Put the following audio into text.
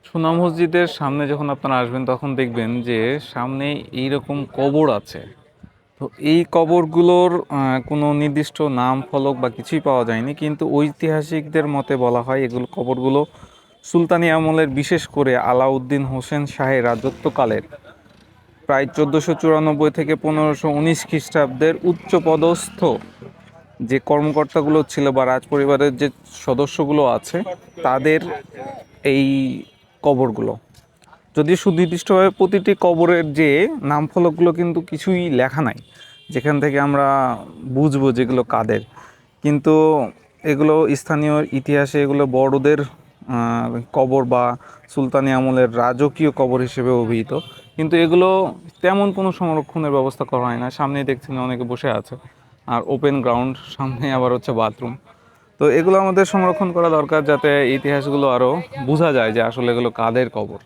সুনা মসজিদের সামনে যখন আপনারা আসবেন তখন দেখবেন যে সামনে এইরকম কবর আছে। তো এই কবরগুলোর কোনো নির্দিষ্ট নাম ফলক বা কিছুই পাওয়া যায়নি, কিন্তু ঐতিহাসিকদের মতে বলা হয় এগুলো কবরগুলো সুলতানি আমলের, বিশেষ করে আলাউদ্দিন হোসেন শাহের রাজত্বকালের প্রায় 1494 থেকে 1519 খ্রিস্টাব্দের উচ্চপদস্থ যে কর্মকর্তাগুলো ছিল বা রাজপরিবারের যে সদস্যগুলো আছে তাদের এই কবরগুলো। যদিও সুনির্দিষ্টভাবে প্রতিটি কবরের যে নাম ফলকগুলো কিন্তু কিছুই লেখা নাই, যেখান থেকে আমরা বুঝবো যেগুলো কাদের। কিন্তু এগুলো স্থানীয় ইতিহাসে এগুলো বড়দের কবর বা সুলতানি আমলের রাজকীয় কবর হিসেবে অভিহিত। কিন্তু এগুলো তেমন কোনো সংরক্ষণের ব্যবস্থা করা হয় না। সামনেই দেখছেন অনেকে বসে আছে, আর ওপেন গ্রাউন্ড, সামনে আবার হচ্ছে বাথরুম। তো এগুলো আমাদের সংরক্ষণ করা দরকার, যাতে ইতিহাসগুলো আরও বোঝা যায় যে আসলে এগুলো কাদের কবর।